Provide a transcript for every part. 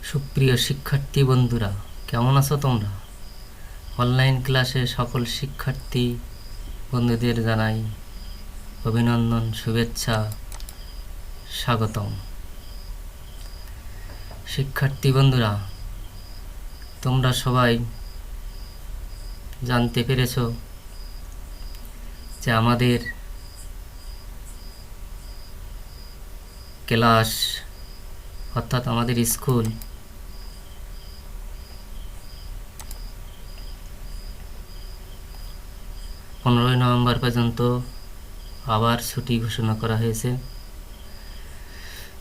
সুপ্রিয় শিক্ষার্থী বন্ধুরা, কেমন আছো তোমরা? অনলাইন ক্লাসে সকল শিক্ষার্থী বন্ধুদের জানাই অভিনন্দন, শুভেচ্ছা, স্বাগতম। শিক্ষার্থী বন্ধুরা, তোমরা সবাই জানতে পেরেছ যে আমাদের ক্লাস অর্থাৎ আমাদের স্কুল 15 নভেম্বর পর্যন্ত আবার ছুটি ঘোষণা করা হয়েছে।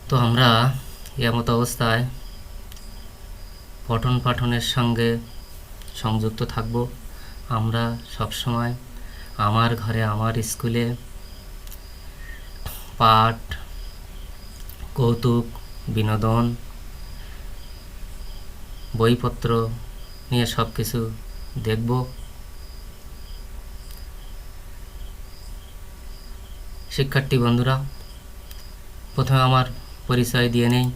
তো আমরা এমত অবস্থায় পঠন পাঠনের সঙ্গে সংযুক্ত থাকব। আমরা সবসময় আমার ঘরে আমার স্কুলে পাঠ, কৌতুক, বিনোদন, বইপত্র নিয়ে সব কিছু দেখব। শিক্ষার্থী বন্ধুরা, প্রথমে আমার পরিচয় দিয়ে নেই।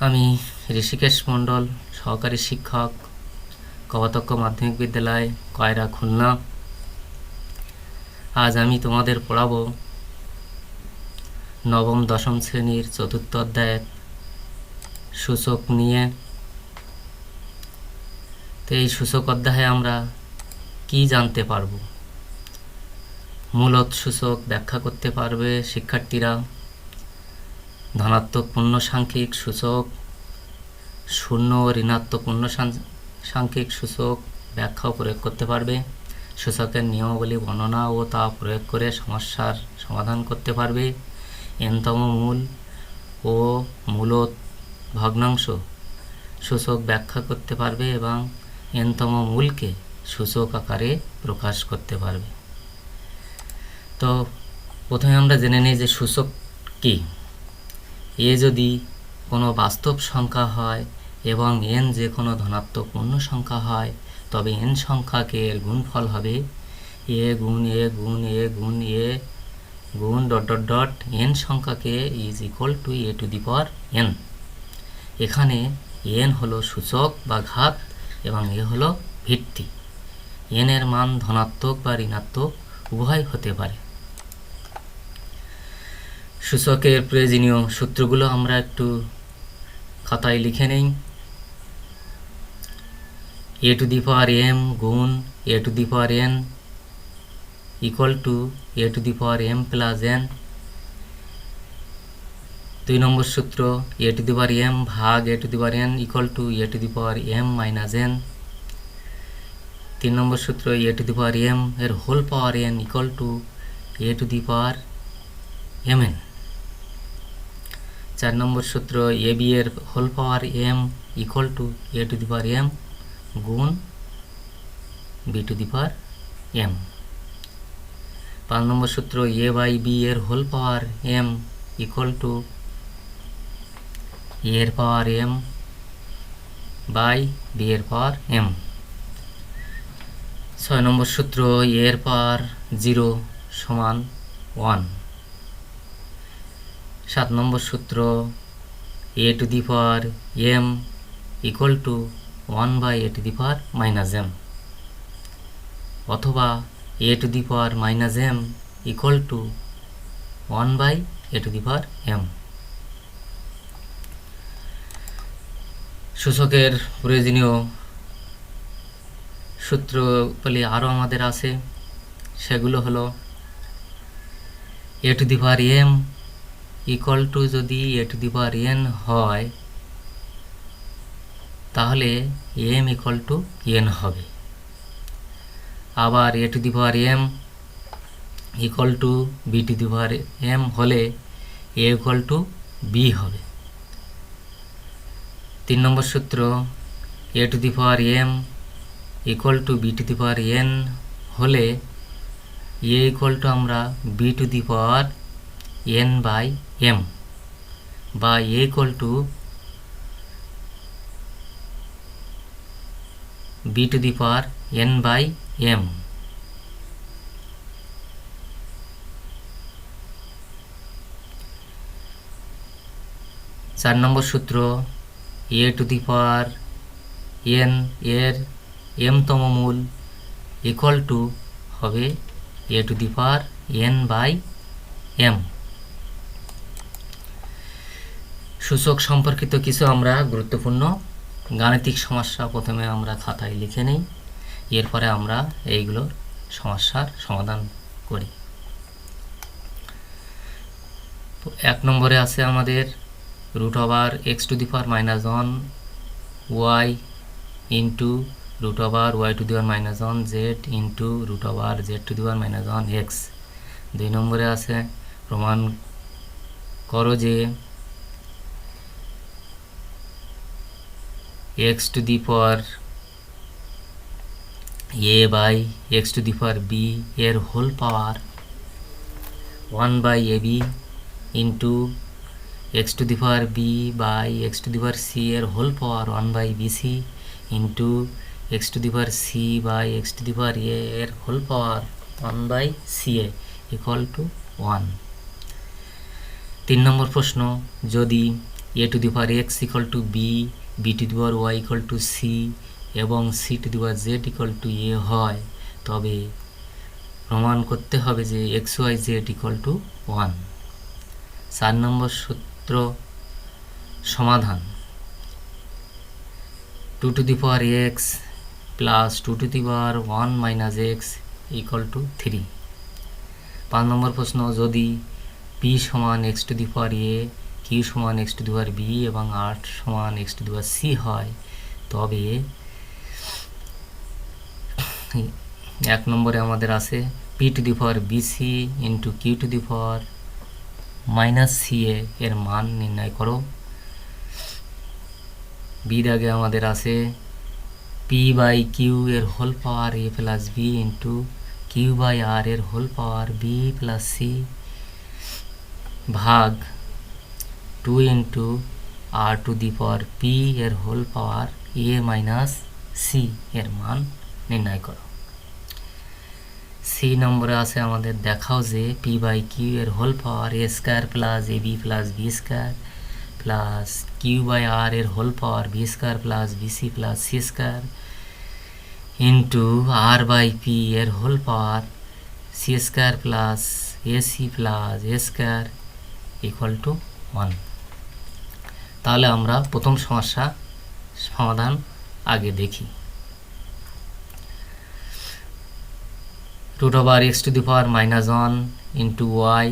আমি ঋষিকেশ মণ্ডল, সহকারী শিক্ষক, কপোতাক্ষ মাধ্যমিক বিদ্যালয়, কয়রা, খুলনা। আজ আমি তোমাদের পড়াবো নবম দশম শ্রেণীর 4র্থ অধ্যায়ের সূচক নিয়ে। তো এই সূচক অধ্যায়ে আমরা কি জানতে পারবো? মূলত সূচক ব্যাখ্যা করতে পারবে শিক্ষার্থীরা, ধনাত্মক পূর্ণ সাংখ্যিক সূচক, শূন্য ও ঋণাত্মক পূর্ণ সাংখ্যিক সূচক ব্যাখ্যা ও প্রয়োগ করতে পারবে, সূচকের নিয়মাবলী বর্ণনা ও তা প্রয়োগ করে সমস্যার সমাধান করতে পারবে, এনতম মূল ও মূলত ভগ্নাংশ সূচক ব্যাখ্যা করতে পারবে এবং এনতম মূলকে সূচক আকারে প্রকাশ করতে পারবে। তো প্রথমে আমরা জেনে নিই যে সূচক কি। এ যদি কোনো বাস্তব সংখ্যা হয় এবং এন যে কোনো ধনাত্মক পূর্ণ সংখ্যা হয়, তবে এন সংখ্যাকে এর গুণফল হবে এ গুণ এ গুণ এ গুণ এ গুণ ডট ডট ডট এন সংখ্যাকে is equal to A to the power N. এখানে এন হলো সূচক বা ঘাত এবং এ হলো ভিত্তি। এন এর মান ধনাত্মক বা ঋণাত্মক উভয় হতে পারে। সূচকের প্রয়োজনীয় সূত্রগুলো আমরা একটু খাতায় লিখে নেই। এ টু দি পাওয়ার এম গুণ A to the power N equal to A to the power M plus N. 2 number সূত্র, A to the power M ভাগ A to the power N equal to A to the power M minus N. 3 number সূত্র, A to the power M এর whole power N equal to A to the power M N. 4 number সূত্র, A B এর whole power M equal to A to the power M গুণ B to the power M. 5 number সূত্র, A by B এর whole power M equal to A এর power M by B এর power M. 6 নম্বর সূত্র, এ এর পাওয়ার 0 সমান 1। 7 number সূত্র, A to the power M equal to 1 by A to the power minus M, অথবা A to the power minus M equal to 1 by A to the power M. সূচকের প্রয়োজনীয় সূত্রগুলি আরও আমাদের আছে। সেগুলো হলো A to the power M equal to যদি A to the power N হয়, তাহলে এম ইকুয়াল টু এন হবে। আবার A to the power M equal to B to the power M হলে এ ইকুয়াল টু বি হবে। 3 number সূত্র, A to the power M equal to B to the power N হলে A equal to আমরা B to the power N by M বা A equal to B to the power N by M. 4 number সূত্র a to the power n এর m-তম মূল equal to হবে a to the power n by m। সূচক সম্পর্কিত কিছু আমরা গুরুত্বপূর্ণ গাণিতিক সমস্যা প্রথমে আমরা খাতায় লিখে নেই, এরপরে আমরা এইগুলোর সমস্যার সমাধান করি। তো 1 নম্বরে আছে আমাদের root over X to the power minus 1 Y into root over Y to the power minus 1 Z into root over Z to the power minus 1 X. 2 নম্বরে আছে প্রমাণ করো যে X to the power A by X to the power B এর whole power 1 by A B into x to the power B by X to the power C এর whole power 1 by BC into x to the power C by X to the power A এর whole power 1 by C A equal to 1। 3 number প্রশ্ন, যদি A to the power x equal to B, B to the power Y equal to C এবং C to the power Z equal to A হয়, তবে প্রমাণ করতে হবে যে X Y Z equal to 1। 4 number সূত্র সমাধান। 2 to the power x plus 2 to the power 1 minus x equal to 3। 5 number প্রশ্ন, যদি পি সমান X to the power A, Q সমান X to the power B এবং R সমান X to the power C হয়, তবে 1 নম্বরে আমাদের আছে P to the power BC into Q to the power minus C এর মান নির্ণয় করো। বি দাগে আমাদের আছে পি বাই কিউ এর whole power A plus B into Q by আর এর whole power B plus C ভাগ 2 into R to the power P এর হোল পাওয়ার এ মাইনাস সি এর মান নির্ণয় করো। সি নম্বরে আছে আমাদের দেখাও যে পি বাই কিউ এর whole power A square plus A B plus B square plus Q by আর এর whole power B square plus BC plus C square into R by P এর whole power C square plus A C plus A square equal to 1। তাহলে আমরা প্রথম সমস্যা সমাধান আগে দেখি। root over x to the power minus 1 into y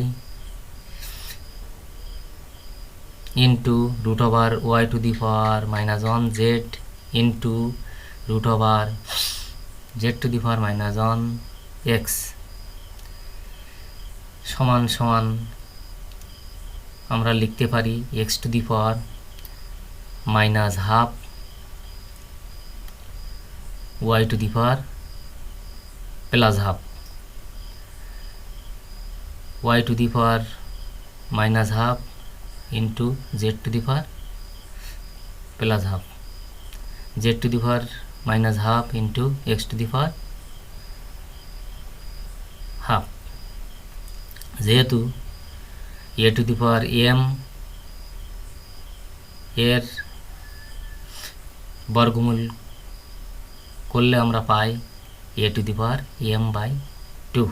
into root over y to the power minus 1 z into root over z to the power minus 1 x সমান সমান আমরা লিখতে পারি x to the power minus half y to the power plus half y to the power minus half into z to the power plus half z to the power minus half into x to the power half। যেহেতু a to the power m এর বর্গমূল করলে আমরা পাই a to the power m by 2।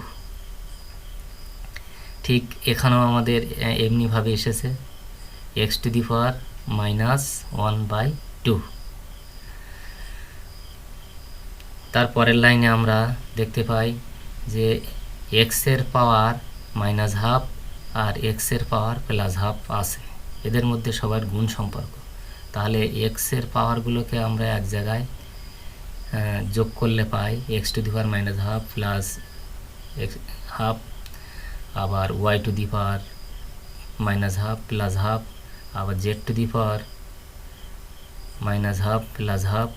ঠিক এখানেও আমাদের এমনিভাবে এসেছে x to the power minus 1 by 2। তারপরের লাইনে আমরা দেখতে পাই যে x এর পাওয়ার মাইনাস হাফ আর x এর পাওয়ার প্লাস হাফ আছে, এদের মধ্যে সবার গুণ সম্পর্ক। তাহলে x এর পাওয়ারগুলোকে আমরা এক জায়গায় যোগ করলে পাই x to the power minus half plus half, আবার y to the power minus half plus half, আবার z to the power minus half plus half.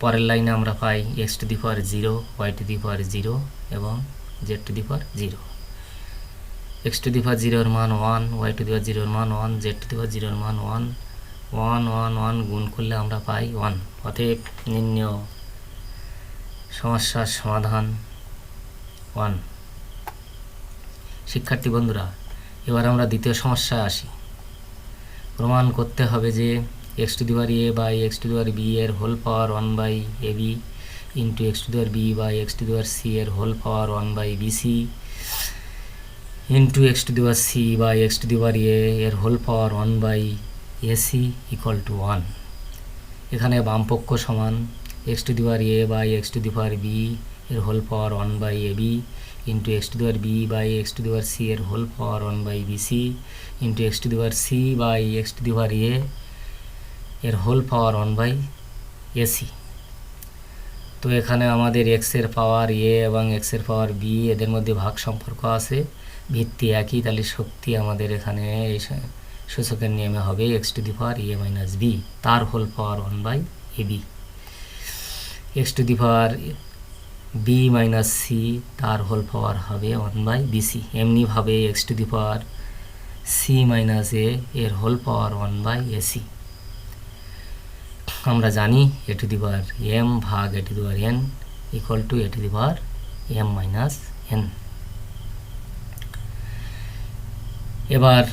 পরের লাইনে আমরা পাই x to the power 0, y to the power 0 এবং z to the power 0। x to the power 0 এর মান 1, y to the power 0 এর মান 1, z to the power 0 এর মান 1, 1 1 1 গুণ করলে আমরা পাই 1। অতএব নির্ণেয় সমস্যার সমাধান 1। শিক্ষার্থী বন্ধুরা, এবার আমরা দ্বিতীয় সমস্যায় আসি। প্রমাণ করতে হবে যে X to the power A by X to the power B এর whole power 1/ab into x to the power B by X to the power C এর whole power 1/bc into x to the power C by X to the power A এর whole power 1/ac equal to 1। এখানে বামপক্ষ সমান X to the power A by X to the power B এর whole power 1/ab into x to the power B by X to the power C এর whole power 1/bc into x to the power C by X to the power A এর whole পাওয়ার 1/ac। তো এখানে আমাদের এক্সের পাওয়ার এ এবং এক্সের power B এদের মধ্যে ভাগ সম্পর্ক আছে, ভিত্তি একই, তাহলে শক্তি আমাদের এখানে এই সূচকের নিয়মে হবে x to the power A minus B তার whole power 1/ab, X to the power B minus C তার হোল পাওয়ার হবে 1/bc। এমনিভাবে X to the power C minus এ এর হোল পাওয়ার 1/ac। আমরা জানি A to the power M ভাগ A to the power N equal to A to the power M minus N. এবার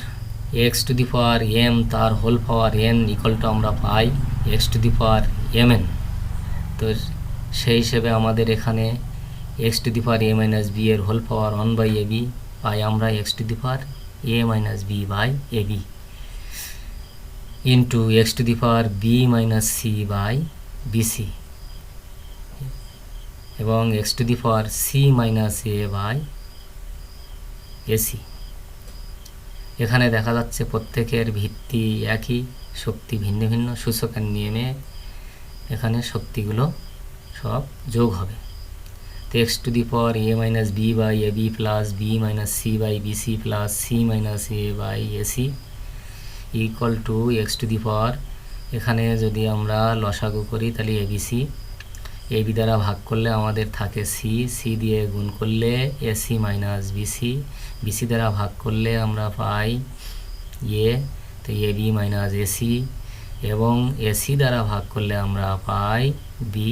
X to the power M তার whole power N equal to আমরা পাই X to the power M N. তো সেই হিসেবে আমাদের এখানে x to the power A minus B এর হোল পাওয়ার 1/ab পাই আমরা x to the power A minus B by AB into x to the power B minus C by BC এবং X to the power C minus A by AC. এখানে দেখা যাচ্ছে প্রত্যেকের ভিত্তি একই, শক্তি ভিন্ন ভিন্ন, সূচকের নিয়মে এখানে শক্তিগুলো সব যোগ হবে। তো x to the power A minus B by AB plus B minus C by BC plus C minus A by AC equal to x to the power, এখানে যদি আমরা লসাগু করি তাহলে এবিসি, এবি দ্বারা ভাগ করলে আমাদের থাকে সি, সি দিয়ে গুণ করলে এসি মাইনাস বিসি, বিসি দ্বারা ভাগ করলে আমরা পাই এ, তো এবি মাইনাস এসি, এবং এসি দ্বারা ভাগ করলে আমরা পাই বি,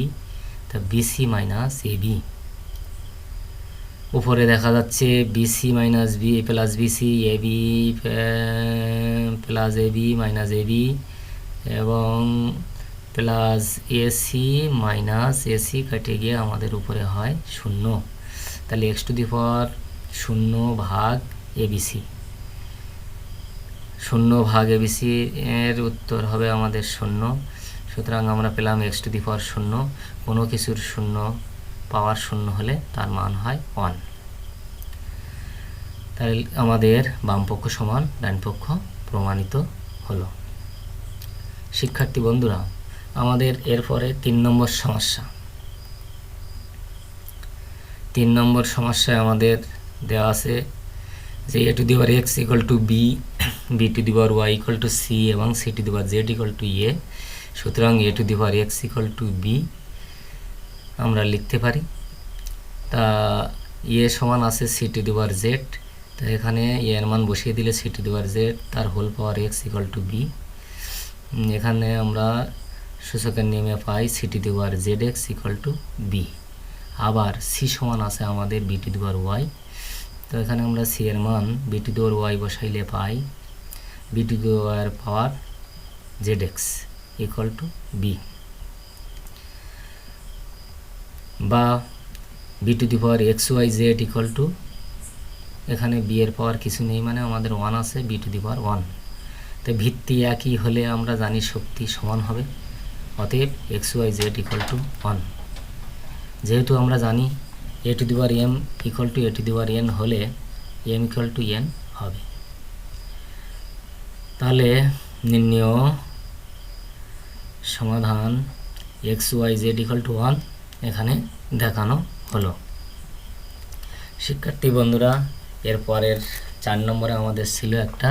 তো বিসি মাইনাস এবি। উপরে দেখা যাচ্ছে bc minus b plus bc, ab plus ab minus ab এবং প্লাস এসি মাইনাস এসি কেটে গিয়ে আমাদের উপরে হয় 0। তাহলে এক্স টু দি পাওয়ার 0 ভাগ এবিসি, 0 ভাগ এবিসি এর উত্তর হবে আমাদের 0। সুতরাং আমরা পেলাম এক্স টু দি পাওয়ার 0। কোনো কিছুর 0 পাওয়ার 0 হলে তার মান হয় 1। তাহলে আমাদের বামপক্ষ সমান ডানপক্ষ প্রমাণিত হলো। শিক্ষার্থী বন্ধুরা, আমাদের এরপরে 3 নম্বর সমস্যা। 3 নম্বর সমস্যায় আমাদের দেওয়া আছে যে A to the power x equal to B, B to the power Y equal to C এবং C to the power Z equal to A. সুতরাং A to the power x equal to B আমরা লিখতে পারি। তা A সমান আছে C to the power Z, তা এখানে এর মান বসিয়ে দিলে C to the power Z তার whole power x equal to B. এখানে আমরা সূচকের নিয়মে পাই C to the power Z X equal to B. আবার সি সমান আছে আমাদের B to the power Y, তো এখানে আমরা সি এর মান B to the power Y বসাইলে পাই B to the power Z X equal to B, বা B to the power X Y Z equal to, এখানে বি এর পাওয়ার কিছু নেই মানে আমাদের 1 আছে, বি টু দি পাওয়ার 1। তো ভিত্তি একই হলে আমরা জানি শক্তি সমান হবে, অতএব X Y Z equal to 1। যেহেতু আমরা জানি A to the power M equal to A to the power N হলে এম ইকুয়াল টু এন হবে। তাহলে নির্ণেয় সমাধান X Y Z equal to 1 এখানে দেখানো হলো। শিক্ষার্থী বন্ধুরা, এরপরের 4 নম্বরে আমাদের ছিল একটা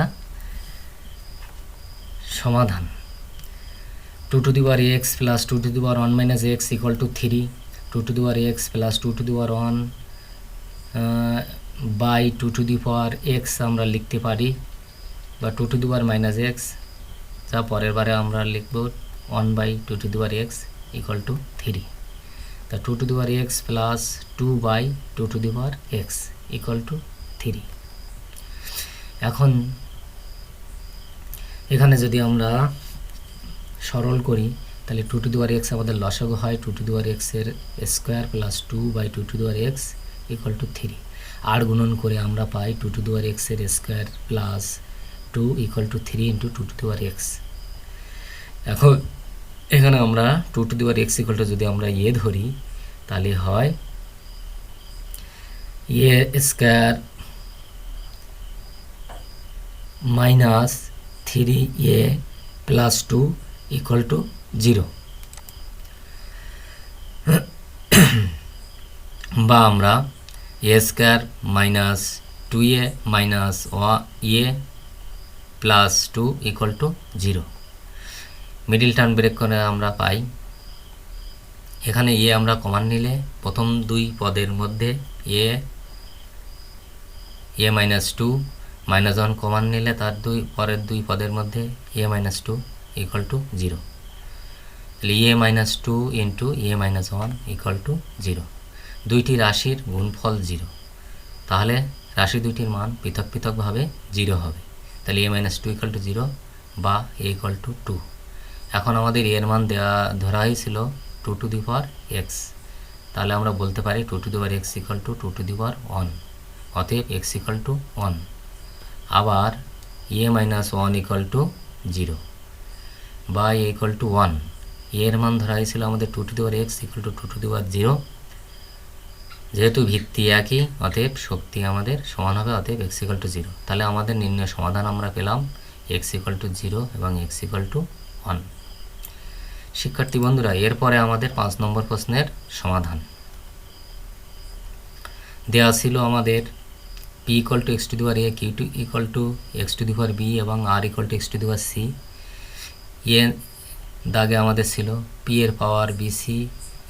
সমাধান 2 to the power x plus 2 to the power 1 minus x equal to 3, 2 to the power x plus 2 to the power 1 by 2 to the power x আমরা লিখতে পারি, বা 2 to the power minus x, যা পরের বারে আমরা লিখব 1 by 2 to the power x equal to 3। তা 2 to the power x plus 2 by 2 to the power x equal to 3। এখন এখানে যদি আমরা সরল করি তাহলে 2^x আমাদের লসাগু হয় 2^x এর square plus 2/2^x equal to 3। আর গুণন করে আমরা পাই 2^x এর square plus 2 equal to 3 into 2^x। এখন এখানে আমরা 2^x ইকুয়াল টু যদি আমরা ধরি তাহলে হয় square minus 3a plus 2 equal to 0, বা আমরা square minus 2a minus a plus 2 equal to 0। Middle term break করে আমরা পাই এখানে আমরা কমান নিলে প্রথম দুই পদের মধ্যে a মাইনাস 2 মাইনাস 1 কমান নিলে তার পরের দুই পদের মধ্যে a মাইনাস 2 ইকুয়াল টু 0। তাহলে a minus 2 into a minus 1 equal to 0। দুইটি রাশির গুণফল 0, তাহলে রাশি দুইটির মান পৃথক পৃথকভাবে 0 হবে। তাহলে a মাইনাস 2 ইকুয়াল টু 0 বা a ইকুয়াল টু 2। এখন আমাদের এর মান ধরা হয়েছিল 2^x, তাহলে আমরা বলতে পারি 2^x ইকুয়াল টু 2^1, অতএব x ইকুয়াল টু 1। আবার a মাইনাস 1 ইকুয়াল টু 0 বা a ইকুয়াল টু 1। এর মান ধরা হয়েছিল আমাদের 2^x ইকুয়াল টু 2^0। যেহেতু ভিত্তি একই অতএব শক্তি আমাদের সমান হবে, অতএব x ইকুয়াল টু 0। তাহলে আমাদের নির্ণয় সমাধান আমরা পেলাম x ইকুয়াল টু 0 এবং x ইকুয়াল টু 1। শিক্ষার্থী বন্ধুরা, এরপরে আমাদের 5 নম্বর প্রশ্নের সমাধান দেওয়া ছিল আমাদের p equal to x to the power a, q equal to x to the power b এবং r equal to x to the power c। দাগে আমাদের ছিল p এর পাওয়ার bc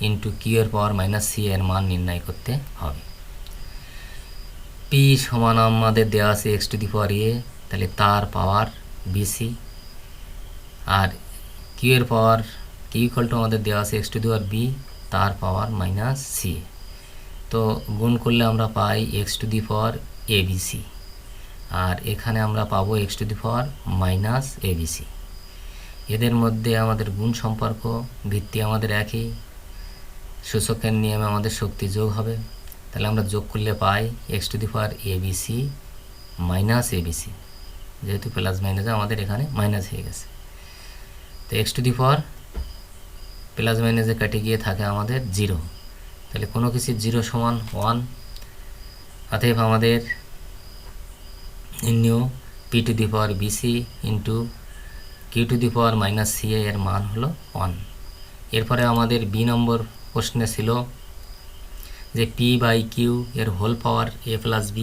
ইন্টু q এর পাওয়ার মাইনাস c এর মান নির্ণয় করতে হবে। p সমান আমাদের দেওয়া আছে x to the power a, তাহলে তার পাওয়ার bc, আর q এর পাওয়ার q ইকুয়াল টু আমাদের দেওয়া আছে x to the power b, তার পাওয়ার মাইনাস c। তো গুণ করলে আমরা পাই x to the power abc, আর এখানে আমরা পাবো x to the power minus abc। এদের মধ্যে আমাদের গুণ সম্পর্ক ভিত্তি আমাদের একই, সূচকের নিয়মে আমাদের শক্তি যোগ হবে। তাহলে আমরা যোগ করলে পাই x to the power abc minus abc, যেহেতু প্লাস মাইনাসে আমাদের এখানে মাইনাস হয়ে গেছে। তো x to the power plus মাইনাসে কেটে গিয়ে থাকে আমাদের 0, তাহলে কোনো কিছু 0 সমান 1, অতএব আমাদের নির্ণয় p two the power bc into q two the power minus c এর মান হলো 1। এরপরে আমাদের b নম্বর প্রশ্নে ছিল যে p বাই q এর whole power a plus b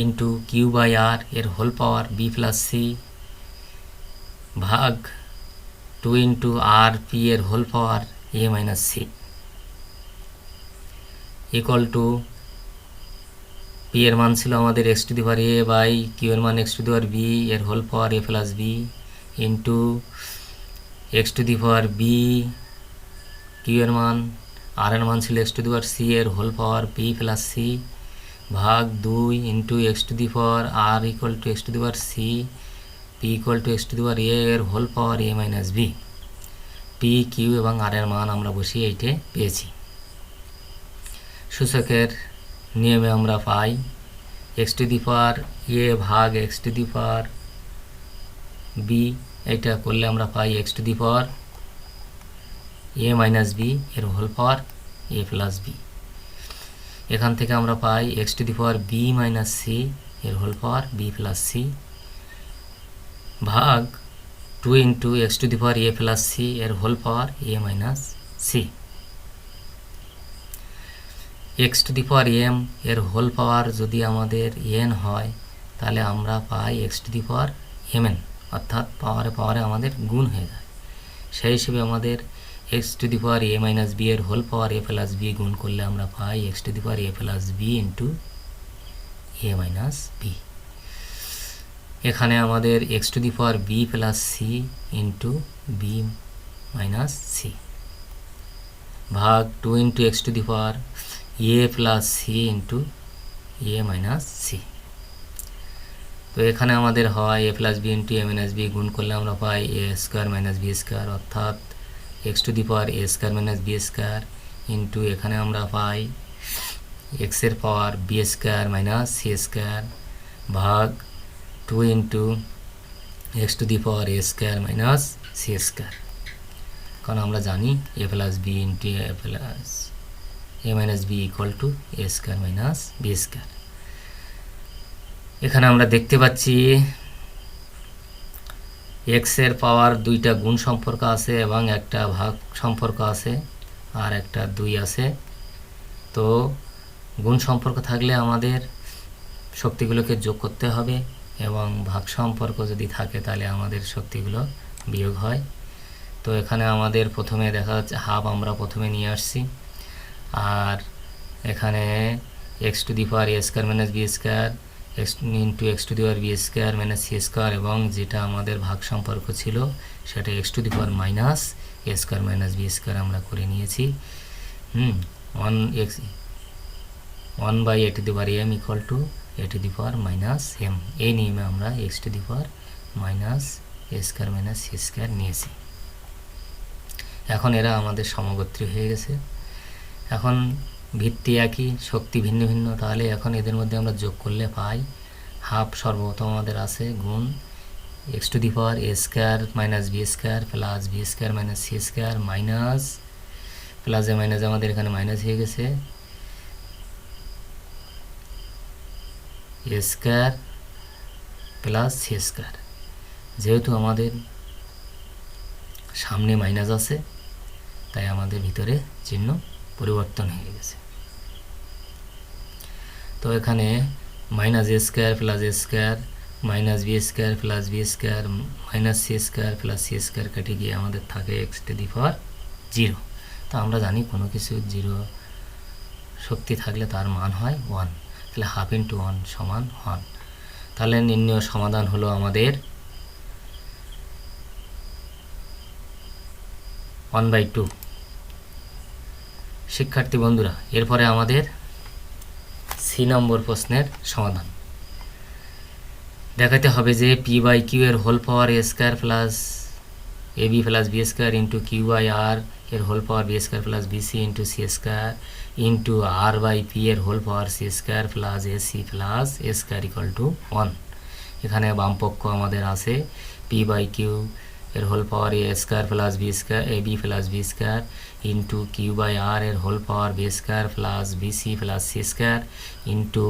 into q by r এর whole power b plus c ভাগ 2 ইন্টু r p এর whole power a minus c equal to p এর মান ছিল আমাদের x to the power a by q এর মান x to the power b এর whole power a plus b into x to the power b, q এর মান r এর মান ছিল x to the power c এর whole power b plus c ভাগ 2 into x to the power r equal to x to the power c, p equal to x to the power a এর whole power a minus b। p, q এবং r এর মান আমরা বসিয়ে এইটে পেয়েছি। সূচকের নিয়মে আমরা পাই x to the power a ভাগ x to the power b, এটা করলে আমরা পাই x to the power a minus b এর whole power a plus b। এখান থেকে আমরা পাই x to the power b minus c এর whole power b plus c ভাগ 2 into x to the power a plus c এর whole power a minus c। x to the power m এর whole পাওয়ার যদি আমাদের n হয় তাহলে আমরা পাই x to the power mn, অর্থাৎ পাওয়ারে আমাদের গুণ হয়ে যায়। সেই হিসেবে আমাদের x to the power a minus b এর whole power a plus b গুণ করলে আমরা পাই x to the power a plus b into a minus b। এখানে আমাদের x to the power b plus c into b minus c ভাগ 2 into x to the power a plus c into a minus c। তো এখানে আমাদের হয় a plus B into a minus b, গুণ করলে আমরা পাই A square minus B square, অর্থাৎ X to the power A square minus B square into এখানে আমরা পাই এক্সের power B square minus C square ভাগ 2 into x to the power A square minus C square. কারণ আমরা জানি A plus B into A plus A minus B equal to A square minus B square. এখানে আমরা দেখতে পাচ্ছি এক্সের পাওয়ার দুইটা গুণ সম্পর্ক আছে এবং একটা ভাগ সম্পর্ক আছে আর একটা 2 আছে। তো গুণ সম্পর্ক থাকলে আমাদের শক্তিগুলোকে যোগ করতে হবে এবং ভাগ সম্পর্ক যদি থাকে তাহলে আমাদের শক্তিগুলো বিয়োগ হয়। তো এখানে আমাদের প্রথমে দেখা যাচ্ছে হাফ আমরা প্রথমে নিয়ে আসছি, আর এখানে x to the power A square minus B square x into x to the power B square minus C square, এবং যেটা আমাদের ভাগ সম্পর্ক ছিল সেটা x to the power minus A square minus B square আমরা করে নিয়েছি। 1 by A to the power M equal to A to the power minus m. এই নিয়মে আমরা x to the power minus A square minus C square নিয়েছি। এখন এরা আমাদের সমগোত্রী হয়ে গেছে। এখন ভিত্তি একই, শক্তি ভিন্ন ভিন্ন, তাহলে এখন এদের মধ্যে আমরা যোগ করলে পাই হাফ সর্বপ্রথম আমাদের আছে গুণ x to the power A square minus B square plus B square minus C square minus প্লাসে মাইনাসে আমাদের এখানে মাইনাস হয়ে গেছে a square plus C square. যেহেতু আমাদের সামনে মাইনাস আছে তাই আমাদের ভিতরে চিহ্ন পরিবর্তন হয়ে গেছে। তো এখানে মাইনাস এ স্কোয়ার প্লাস এ square minus B square plus B square minus C square plus C square কেটে গিয়ে আমাদের থাকে এক্স টু দি পাওয়ার 0। তো আমরা জানি কোনো কিছু 0 শক্তি থাকলে তার মান হয় 1, তাহলে হাফ ইন্টু 1 সমান 1। তাহলে নির্ণয় সমাধান হলো আমাদের 1/2। শিক্ষার্থী বন্ধুরা, এরপরে আমাদের সি নম্বর প্রশ্নের সমাধান দেখাতে হবে যে পি বাই কিউ এর whole power A square plus A B plus B square into Q by আর এর whole power B square plus BC into C square into R by P এর whole power C square plus AC plus A square equal to 1। এখানে বামপক্ষ আমাদের আছে P by Q এর whole power A square plus B square A B plus B square into Q by আর এর whole power B square plus BC plus C square into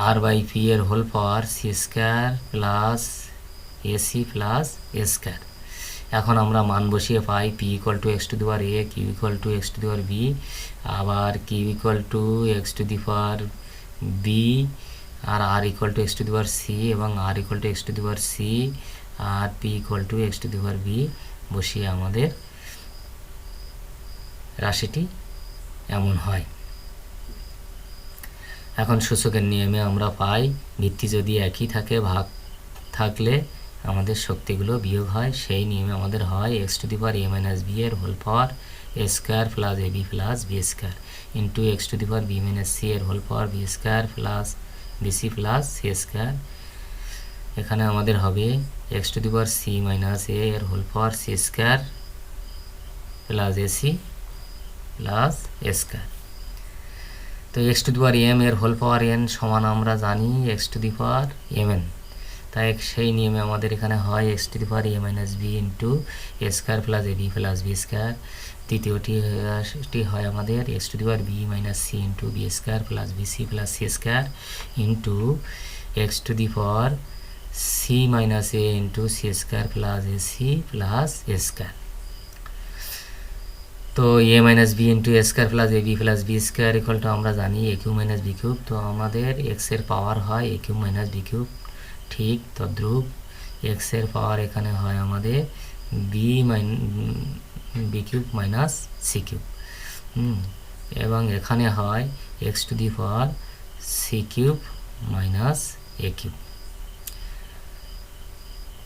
R by P এর whole power C square plus AC plus এ square. এখন আমরা মান বসিয়ে পাই P equal to x to the power A, Q equal to x to the power B, আবার Q equal to x to the power B, R equal to x to the power C, এবং R equal to x to the power c, আর p equal to x to the power b বসিয়ে আমাদের রাশিটি এমন হয়। এখন সূচকের নিয়মে আমরা পাই ভিত্তি যদি একই থাকে ভাগ থাকলে আমাদের শক্তিগুলো বিয়োগ হয়। সেই নিয়মে আমাদের হয় x to the power A minus B এর whole power A square plus A B plus B square into x to the power B minus C এর whole power B square plus BC plus C square. এখানে আমাদের হবে x to the power C minus এ এর whole power C square plus AC plus এ square. তো x to the power M এর whole power N সমান আমরা জানি x to the power M n, তাই সেই নিয়মে আমাদের এখানে হয় x to the power A minus b into a square plus A B plus B square. দ্বিতীয়টি হয় আমাদের x to the power B minus c into b square plus BC plus C square into x to the power C minus a into C square plus A C plus A square. তো a minus b into a square plus A B plus B square equal to আমরা জানি a cube minus b cube. তো আমাদের এক্সের power হয় a cube minus b cube, ঠিক তদ্রূপ এক্সের পাওয়ার এখানে হয় আমাদের b cube minus c cube, এবং এখানে হয় x to the power c cube minus a cube.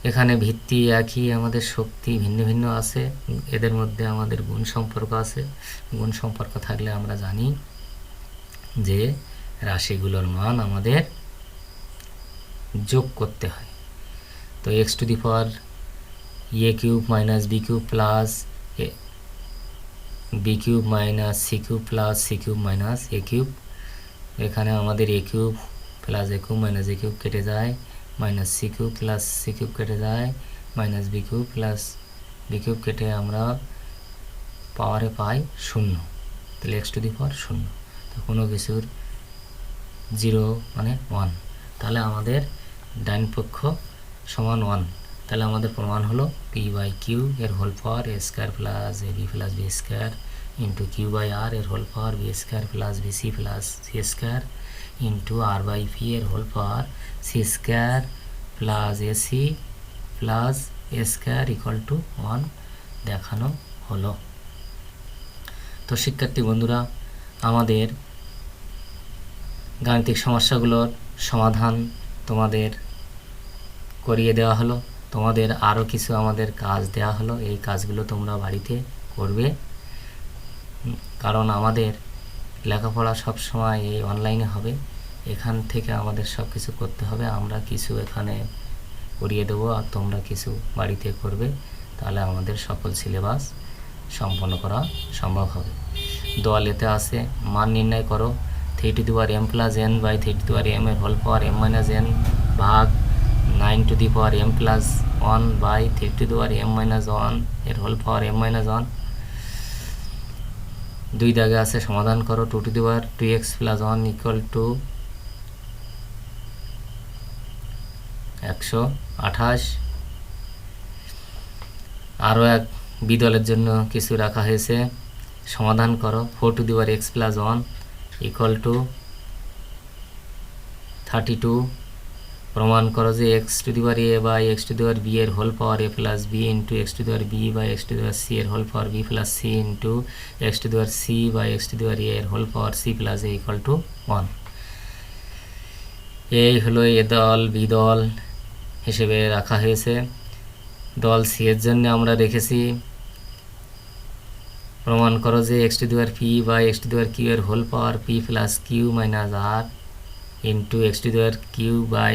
এখানে ভিত্তি একই, আমাদের শক্তি ভিন্ন ভিন্ন আছে, এদের মধ্যে আমাদের গুণ সম্পর্ক আছে। গুণ সম্পর্ক থাকলে আমরা জানি যে রাশিগুলোর মান আমাদের যোগ করতে হয়। তো x to the power a cube minus b cube plus b cube minus c cube plus c cube minus a cube, এখানে আমাদের a cube plus a cube minus a cube কেটে যায়, minus c cube plus c cube কেটে যায়, minus b cube plus b cube কেটে আমরা পাওয়ারে পাই 0, তাহলে এক্স টু দি পাওয়ার 0। তো কোনো কিছুর 0 মানে 1, তাহলে আমাদের ডাইন পক্ষ সমান 1। তাহলে আমাদের প্রমাণ হলো পি বাই কিউ এর whole power A square plus A B plus B square into Q by আর এর whole power B square plus b c plus C square into R by P এর whole power C square plus A C plus A square equal to 1 দেখানো হলো। তো শিক্ষার্থী বন্ধুরা, আমাদের গাণিতিক সমস্যাগুলোর সমাধান তোমাদের করিয়ে দেওয়া হলো। তোমাদের আরও কিছু আমাদের কাজ দেওয়া হলো, এই কাজগুলো তোমরা বাড়িতে করবে, কারণ আমাদের লেখাপড়া সবসময় এই অনলাইনে হবে, এখান থেকে আমাদের সব কিছু করতে হবে। আমরা কিছু এখানে করিয়ে দেবো আর তোমরা কিছু বাড়িতে করবে, তাহলে আমাদের সকল সিলেবাস সম্পন্ন করা সম্ভব হবে। দোয়াল এতে আছে মান নির্ণয় করো 3 to the power m plus n by 3 to the power m এর whole power m minus n ভাগ 9 to the power m plus 1 by 3 to the power m minus 1 এর হোল পাওয়ার m মাইনাস 1। 2 দাগে আছে সমাধান করো 2 to the power 2x plus 1 equal two 128। আরও এক বিদলের জন্য কিছু রাখা হয়েছে, সমাধান করো 4 to the power x plus 1 equal to 32। প্রমাণ করো যে x to the power a by x to the power b এর whole power a plus b into x to the power b by x to the power c এর whole power b plus c into x to the power c by x to the power a এর whole power c plus a equal to 1। এই হলো এ দল B দল হিসেবে রাখা হয়েছে। দল সি এর জন্য আমরা রেখেছি প্রমাণ করো যে x to the power p by x to the power q এর whole power p plus q minus r into x to the power q by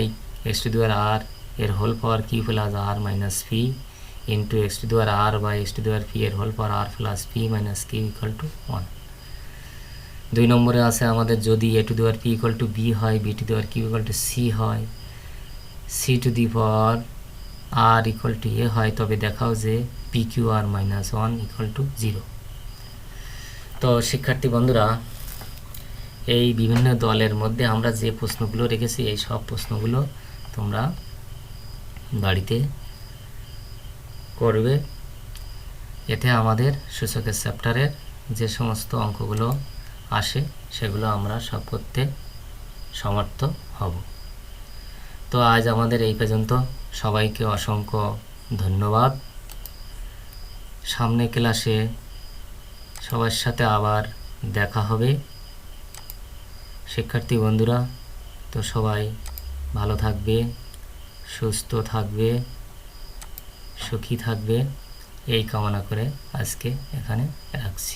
x to the power r এর whole power q plus r minus p into x to the power r by x to the power p এর whole power r plus p minus q equal to 1। 2 নম্বরে আছে আমাদের যদি a to the power p equal two b হয়, b two the power q equal two c হয়, c two the power r equal two a হয়, তবে দেখাও যে p q r minus 1 equal to 0। তো শিক্ষার্থী বন্ধুরা, এই বিভিন্ন দলের মধ্যে আমরা যে প্রশ্নগুলো রেখেছি এই সব প্রশ্নগুলো তোমরা বাড়িতে করবে। এতে আমাদের সূচকের চ্যাপ্টারের যে সমস্ত অঙ্কগুলো আসে সেগুলো আমরা সব করতে সমর্থ হব। তো আজ আমাদের এই পর্যন্ত, সবাইকে অসংখ্য ধন্যবাদ। সামনে ক্লাসে সবার সাথে আবার দেখা হবে শিক্ষার্থী বন্ধুরা। তো সবাই ভালো থাকবে, সুস্থ থাকবে, সুখী থাকবে, এই কামনা করে আজকে এখানে রাখছি।